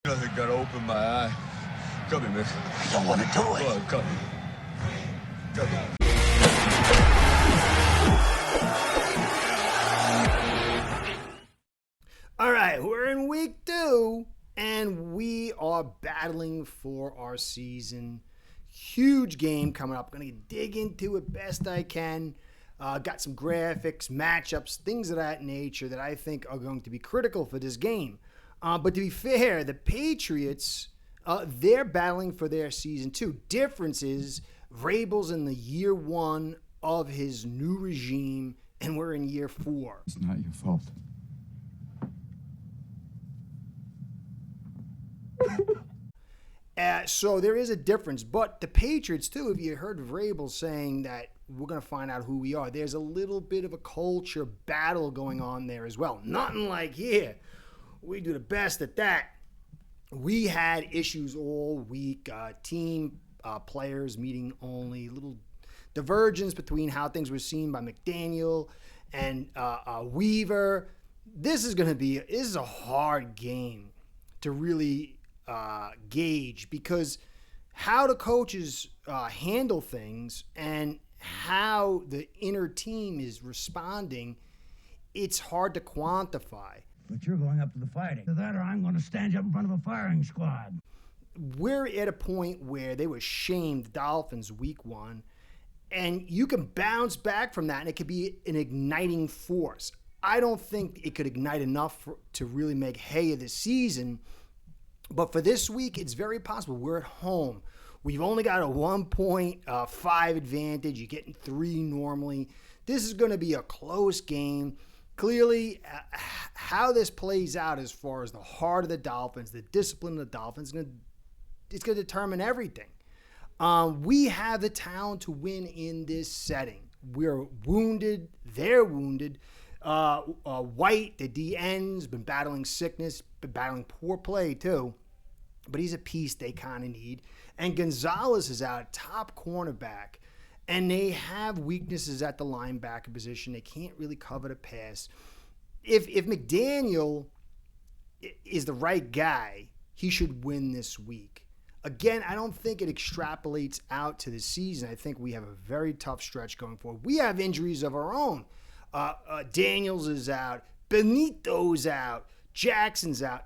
Nothing got to open my eye. Cut me, man. I don't want to do it. Go on, cut me. Cut me. All right, we're in week 2, and we are battling for our season. Huge game coming up. Going to dig into it best I can. Got some graphics, matchups, things of that nature that I think are going to be critical for this game. But to be fair, the Patriots, they're battling for their season too. Difference is Vrabel's in the year 1 of his new regime, and we're in year 4. It's not your fault. So there is a difference. But the Patriots, too, if you heard Vrabel saying that we're going to find out who we are, there's a little bit of a culture battle going on there as well. Nothing like here. We do the best at that. We had issues all week. Team players meeting only. Little divergence between how things were seen by McDaniel and Weaver. This is a hard game to really gauge, because how the coaches handle things and how the inner team is responding, it's hard to quantify. But you're going up to the fighting. To that, or I'm going to stand you up in front of a firing squad. We're at a point where they were shamed, the Dolphins, week 1, and you can bounce back from that, and it could be an igniting force. I don't think it could ignite enough to really make hay of the season. But for this week, it's very possible. We're at home. We've only got a 1.5 advantage. You're getting 3 normally. This is going to be a close game. Clearly, how this plays out as far as the heart of the Dolphins, the discipline of the Dolphins, it's going to determine everything. We have the talent to win in this setting. We're wounded. They're wounded. White, the DN's been battling sickness, been battling poor play too, but he's a piece they kind of need. And Gonzalez is out, top cornerback, and they have weaknesses at the linebacker position. They can't really cover the pass. If McDaniel is the right guy, he should win this week. Again, I don't think it extrapolates out to the season. I think we have a very tough stretch going forward. We have injuries of our own. Daniels is out. Benito's out. Jackson's out.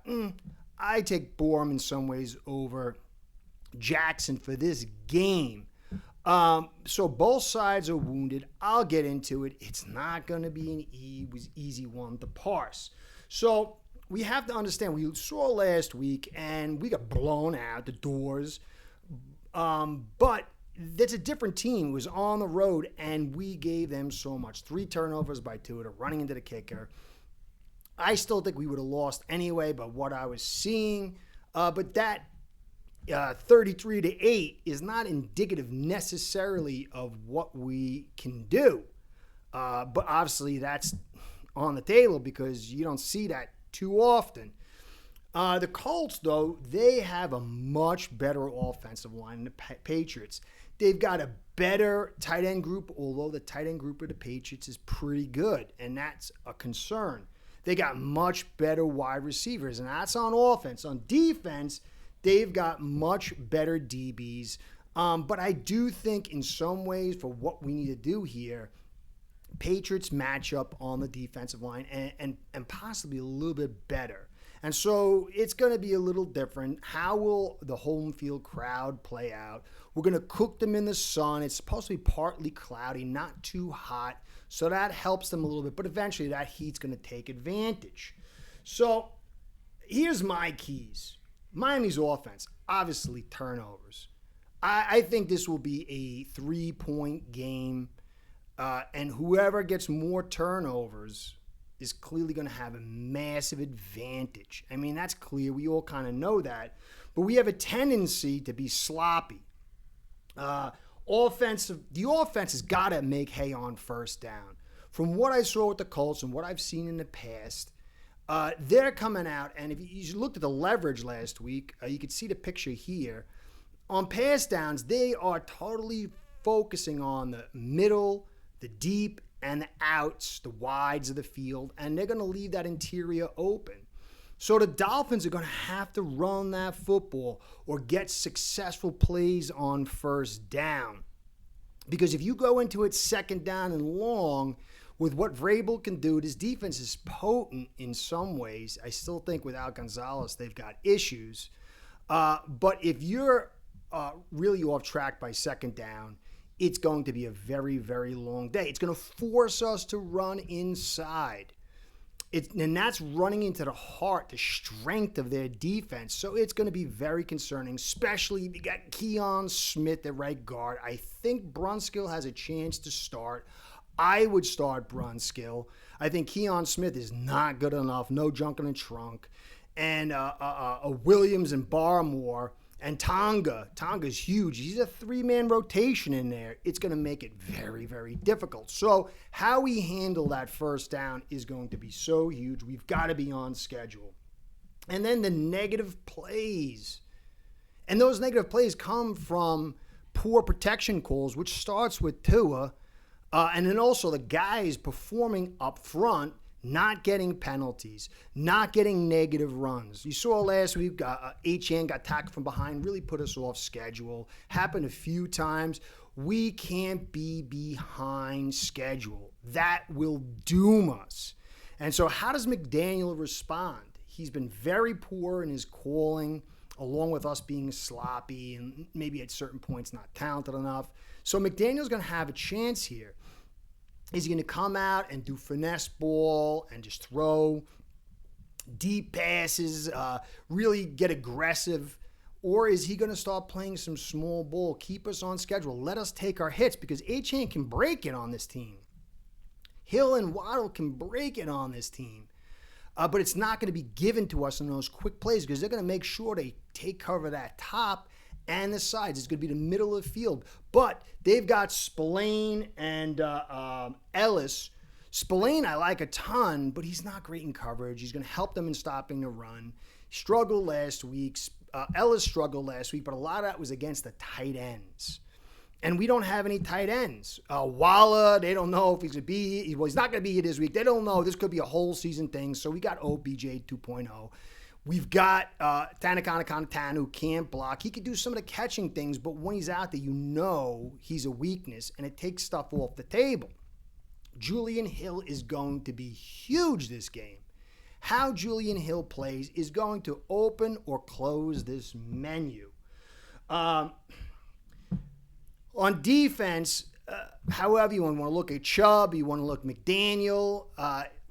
I take Borum in some ways over Jackson for this game. So both sides are wounded. I'll get into it. It's not going to be an easy one to parse. So we have to understand, we saw last week and we got blown out the doors. But that's a different team. It was on the road, and we gave them so much. 3 turnovers by Tua, running into the kicker. I still think we would have lost anyway, but what I was seeing. But that 33-8 is not indicative necessarily of what we can do. But obviously that's on the table because you don't see that too often. The Colts, though, they have a much better offensive line than the Patriots. They've got a better tight end group, although the tight end group of the Patriots is pretty good, and that's a concern. They got much better wide receivers, and that's on offense. On defense, they've got much better DBs. But I do think in some ways for what we need to do here, Patriots match up on the defensive line and possibly a little bit better. And so it's going to be a little different. How will the home field crowd play out? We're going to cook them in the sun. It's supposed to be partly cloudy, not too hot. So that helps them a little bit. But eventually that heat's going to take advantage. So here's my keys. Miami's offense, obviously turnovers. I think this will be a 3-point game. And whoever gets more turnovers is clearly going to have a massive advantage. I mean, that's clear. We all kind of know that. But we have a tendency to be sloppy. The offense has got to make hay on first down. From what I saw with the Colts and what I've seen in the past, they're coming out. And if you looked at the leverage last week, you could see the picture here. On pass downs, they are totally focusing on the middle, the deep, and the outs, the wides of the field, and they're going to leave that interior open. So the Dolphins are going to have to run that football or get successful plays on first down. Because if you go into it second down and long, with what Vrabel can do, this defense is potent in some ways. I still think without Gonzalez, they've got issues. But if you're really off track by second down, it's going to be a very, very long day. It's going to force us to run inside. And that's running into the heart, the strength of their defense. So it's going to be very concerning, especially if you got Keon Smith at right guard. I think Brunskill has a chance to start. I would start Brunskill. I think Keon Smith is not good enough. No junk in the trunk. And Williams and Barmore and Tonga. Tonga's huge. He's a three-man rotation in there. It's going to make it very, very difficult. So how we handle that first down is going to be so huge. We've got to be on schedule. And then the negative plays. And those negative plays come from poor protection calls, which starts with Tua. And then also the guys performing up front, not getting penalties, not getting negative runs. You saw last week, Achane got tackled from behind, really put us off schedule. Happened a few times. We can't be behind schedule. That will doom us. And so how does McDaniel respond? He's been very poor in his calling, along with us being sloppy and maybe at certain points not talented enough. So McDaniel's going to have a chance here. Is he going to come out and do finesse ball and just throw deep passes, really get aggressive? Or is he going to start playing some small ball, keep us on schedule, let us take our hits? Because Achane can break it on this team. Hill and Waddle can break it on this team. But it's not going to be given to us in those quick plays because they're going to make sure they take cover of that top and the sides. It's going to be the middle of the field. But they've got Spillane and Ellis. Spillane I like a ton, but he's not great in coverage. He's going to help them in stopping the run. Struggled last week. Ellis struggled last week, but a lot of that was against the tight ends. And we don't have any tight ends. Walla, they don't know if he's going to be. Well, he's not going to be here this week. They don't know. This could be a whole season thing. So we got OBJ 2.0. We've got Tanakana who can't block. He could do some of the catching things, but when he's out there, you know he's a weakness, and it takes stuff off the table. Julian Hill is going to be huge this game. How Julian Hill plays is going to open or close this menu. On defense, however you want to look at Chubb, you want to look McDaniel,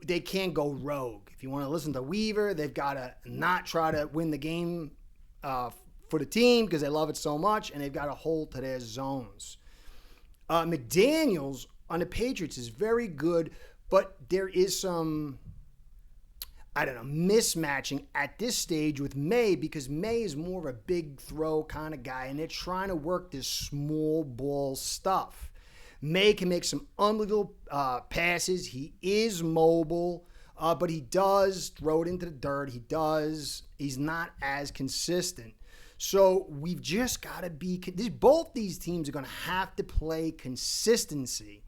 they can't go rogue. If you want to listen to Weaver, they've got to not try to win the game for the team because they love it so much, and they've got to hold to their zones. McDaniels on the Patriots is very good, but there is some, mismatching at this stage with May because May is more of a big throw kind of guy, and they're trying to work this small ball stuff. May can make some unbelievable passes. He is mobile. But he does throw it into the dirt. He's not as consistent. So we've just got to be, both these teams are going to have to play consistency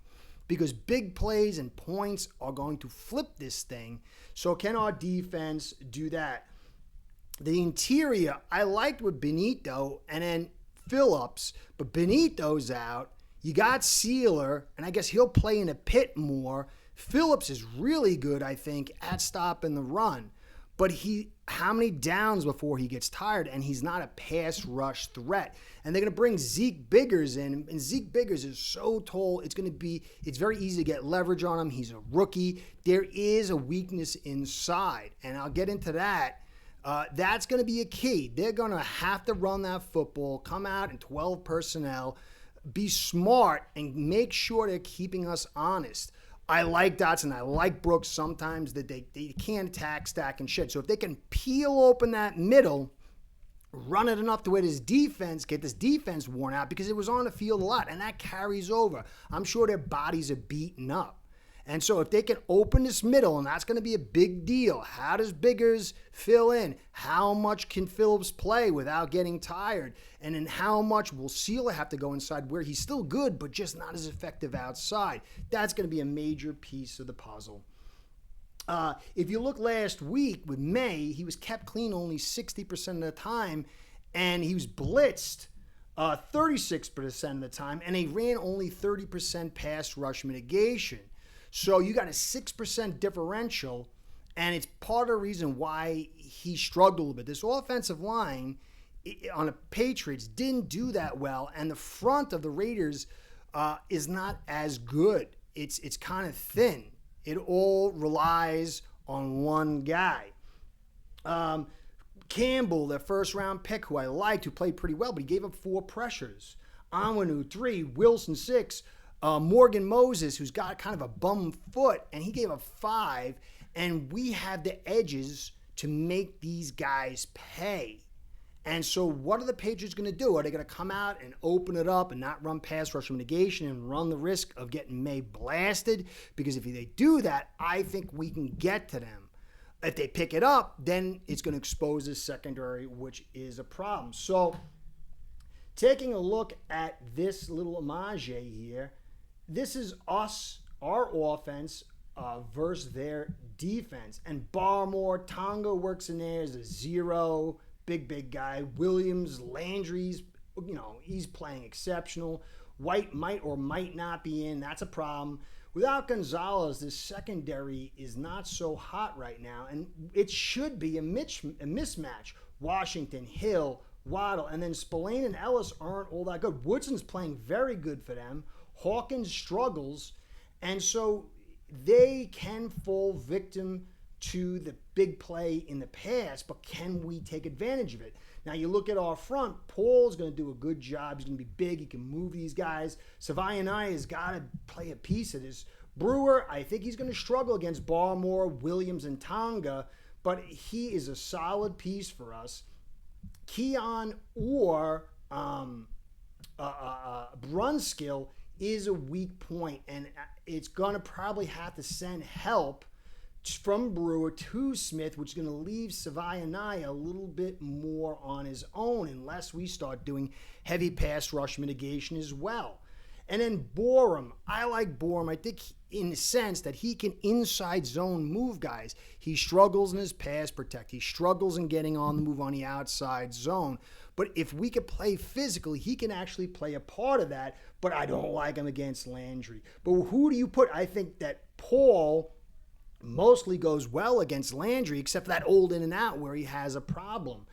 because big plays and points are going to flip this thing. So can our defense do that? The interior, I liked with Benito and then Phillips, but Benito's out. You got Sealer, and I guess he'll play in a pit more. Phillips is really good, I think, at stopping the run. But how many downs before he gets tired? And he's not a pass rush threat. And they're going to bring Zeke Biggers in. And Zeke Biggers is so tall, it's very easy to get leverage on him. He's a rookie. There is a weakness inside. And I'll get into that. That's going to be a key. They're going to have to run that football, come out in 12 personnel, be smart, and make sure they're keeping us honest. I like Dotson. I like Brooks sometimes that they can't attack, stack, and shed. So if they can peel open that middle, run it enough to where get this defense worn out because it was on the field a lot, and that carries over. I'm sure their bodies are beaten up. And so if they can open this middle, and that's going to be a big deal, how does Biggers fill in? How much can Phillips play without getting tired? And then how much will Sealer have to go inside where he's still good, but just not as effective outside? That's going to be a major piece of the puzzle. If you look last week with May, he was kept clean only 60% of the time, and he was blitzed 36% of the time, and he ran only 30% pass rush mitigation. So you got a 6% differential, and it's part of the reason why he struggled a little bit. This offensive line on the Patriots didn't do that well, and the front of the Raiders is not as good. It's kind of thin. It all relies on one guy. Campbell, their first-round pick, who I liked, who played pretty well, but he gave up 4 pressures. Onwenu, 3. Wilson, 6. Morgan Moses, who's got kind of a bum foot, and he gave up 5. And we have the edges to make these guys pay. And so what are the Patriots going to do? Are they going to come out and open it up and not run pass rush mitigation and run the risk of getting May blasted? Because if they do that, I think we can get to them. If they pick it up, then it's going to expose the secondary, which is a problem. So taking a look at this little image here, this is us, our offense, versus their defense. And Barmore, Tonga works in there as a 0, big guy. Williams, Landry's, he's playing exceptional. White might or might not be in. That's a problem. Without Gonzalez, this secondary is not so hot right now, and it should be a mismatch. Washington, Hill, Waddle, and then Spillane and Ellis aren't all that good. Woodson's playing very good for them. Hawkins struggles, and so they can fall victim to the big play in the pass, but can we take advantage of it? Now, you look at our front, Paul's going to do a good job. He's going to be big. He can move these guys. Savaiinaea has got to play a piece of this. Brewer, I think he's going to struggle against Barmore, Williams, and Tonga, but he is a solid piece for us. Keon or Brunskill is a weak point, and it's going to probably have to send help from Brewer to Smith, which is going to leave Savaiinaea a little bit more on his own unless we start doing heavy pass rush mitigation as well. And then Borum. I like Borum. I think in the sense that he can inside zone move guys. He struggles in his pass protect. He struggles in getting on the move on the outside zone. But if we could play physically, he can actually play a part of that. But I don't like him against Landry. But who do you put? I think that Paul mostly goes well against Landry, except for that old in and out where he has a problem.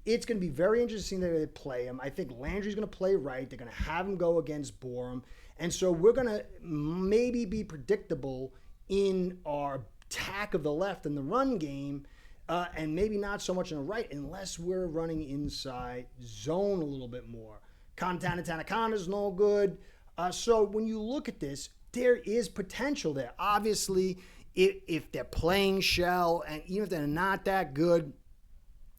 It's going to be very interesting that they play him. I think Landry's going to play right. They're going to have him go against Borum. And so we're going to maybe be predictable in our attack of the left in the run game, and maybe not so much in the right unless we're running inside zone a little bit more. Tanakanda's no good. So when you look at this, there is potential there. Obviously, if they're playing shell, and even if they're not that good,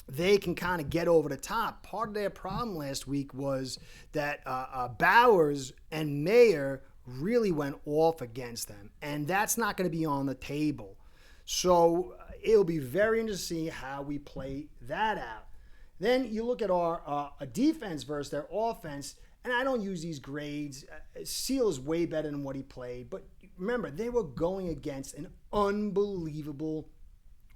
they can kind of get over the top. Part of their problem last week was that Bowers and Mayer really went off against them, and that's not going to be on the table. So it'll be very interesting to see how we play that out. Then you look at our defense versus their offense, and I don't use these grades. Seal is way better than what he played, but remember, they were going against an unbelievable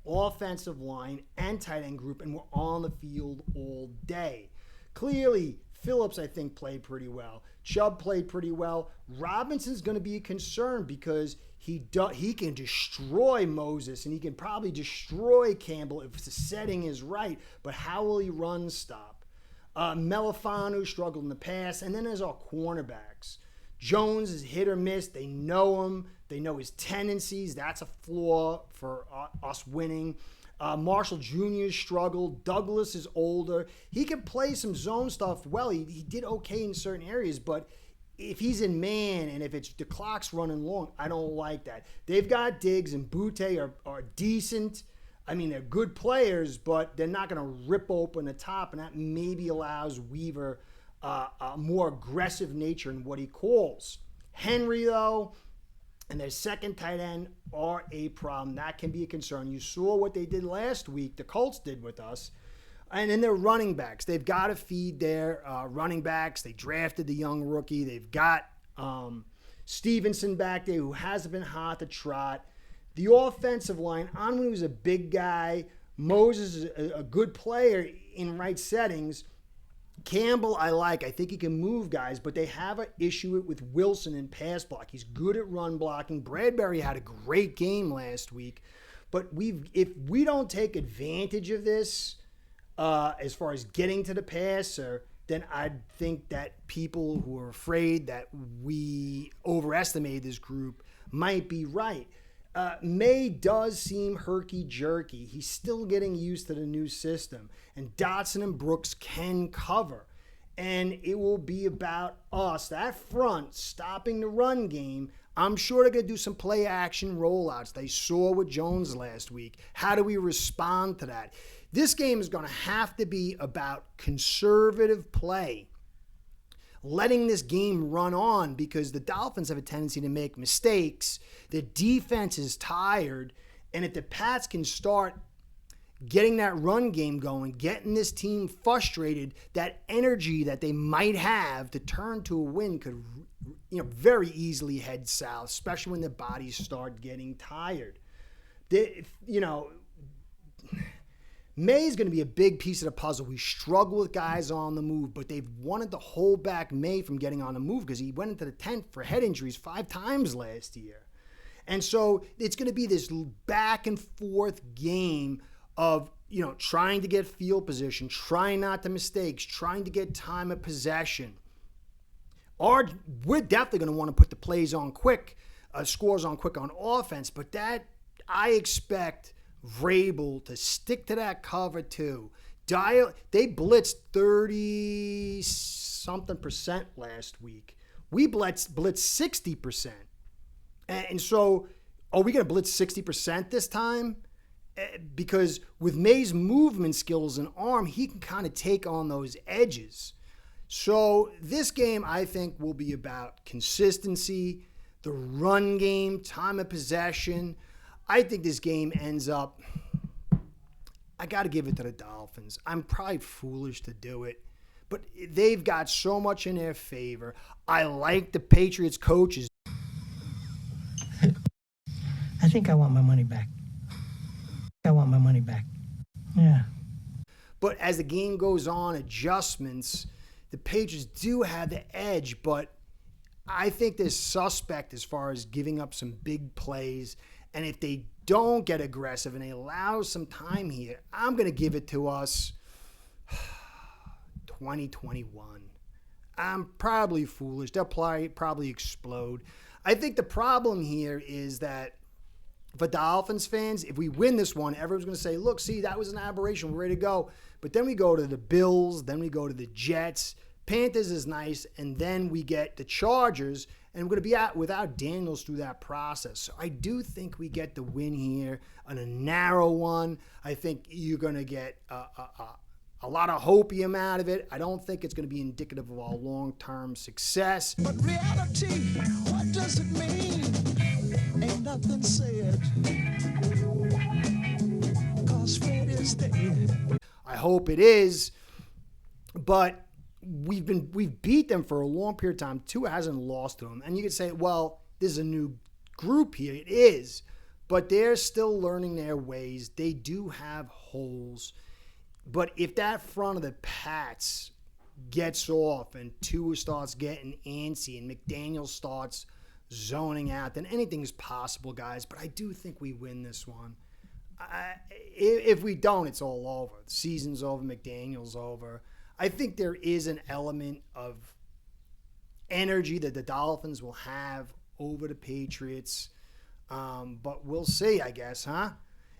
offensive line and tight end group, and were on the field all day. Clearly, Phillips, I think, played pretty well. Chubb played pretty well. Robinson's going to be a concern because he can destroy Moses, and he can probably destroy Campbell if the setting is right, but how will he run stop? Melifanu struggled in the past, and then there's our cornerbacks. Jones is hit or miss. They know him. They know his tendencies. That's a flaw for us winning. Marshall Jr. struggled. Douglas is older. He can play some zone stuff well. He did okay in certain areas, but if he's in man and if the clock's running long, I don't like that. They've got Diggs and Butte are decent. I mean, they're good players, but they're not going to rip open the top, and that maybe allows Weaver a more aggressive nature in what he calls. Henry, though, and their second tight end are a problem. That can be a concern. You saw what they did last week, the Colts did with us. And then their running backs. They've got to feed their running backs. They drafted the young rookie. They've got Stevenson back there who hasn't been hot to trot. The offensive line, Onwenu's a big guy. Moses is a good player in right settings. Campbell, I like. I think he can move guys, but they have an issue with Wilson in pass block. He's good at run blocking. Bradbury had a great game last week, but if we don't take advantage of this as far as getting to the passer, then I think that people who are afraid that we overestimate this group might be right. May does seem herky-jerky. He's still getting used to the new system. And Dotson and Brooks can cover. And it will be about us, that front, stopping the run game. I'm sure they're going to do some play-action rollouts. They saw with Jones last week. How do we respond to that? This game is going to have to be about conservative play, letting this game run on, because the Dolphins have a tendency to make mistakes. The defense is tired, and if the Pats can start getting that run game going, getting this team frustrated, that energy that they might have to turn to a win could very easily head south, especially when their bodies start getting tired. May is going to be a big piece of the puzzle. We struggle with guys on the move, but they've wanted to hold back May from getting on the move because he went into the tent for head injuries 5 times last year. And so it's going to be this back and forth game of, trying to get field position, trying not to mistakes, trying to get time of possession. We're definitely going to want to put the plays on quick, scores on quick on offense, but that I expect Vrabel to stick to that cover too. They blitzed 30-something% last week. We blitzed 60%. And so, are we going to blitz 60% this time? Because with May's movement skills and arm, he can kind of take on those edges. So this game, I think, will be about consistency, the run game, time of possession. I think this game ends up, I got to give it to the Dolphins. I'm probably foolish to do it, but they've got so much in their favor. I like the Patriots coaches. I think I want my money back. Yeah. But as the game goes on, adjustments, the Patriots do have the edge, but I think they're suspect as far as giving up some big plays. And if they don't get aggressive and they allow some time here, I'm going to give it to us 2021. I'm probably foolish. They'll probably explode. I think the problem here is that for Dolphins fans, if we win this one, everyone's going to say, look, see, that was an aberration. We're ready to go. But then we go to the Bills. Then we go to the Jets. Panthers is nice. And then we get the Chargers. And we're going to be out without Daniels through that process. So I do think we get the win here on a narrow one. I think you're going to get a lot of hopium out of it. I don't think it's going to be indicative of our long-term success. But reality, what does it mean? Ain't nothing said. 'Cause Fred is dead. I hope it is, but we've beat them for a long period of time. Tua hasn't lost to them, and you could say, well, this is a new group here. It is, but they're still learning their ways. They do have holes, but if that front of the Pats gets off and Tua starts getting antsy and McDaniel starts zoning out, then anything is possible, guys. But I do think we win this one. If we don't, it's all over. The season's over. McDaniel's over. I think there is an element of energy that the Dolphins will have over the Patriots. But we'll see, I guess, huh?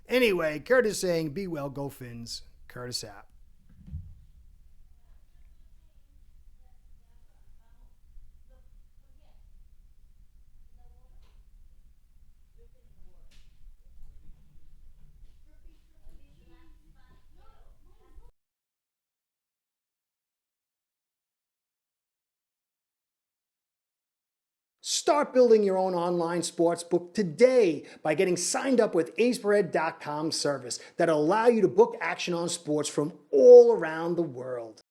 Anyway, Curtis saying, be well, go Fins. Curtis out. Start building your own online sportsbook today by getting signed up with aceperhead.com service that'll allow you to book action on sports from all around the world.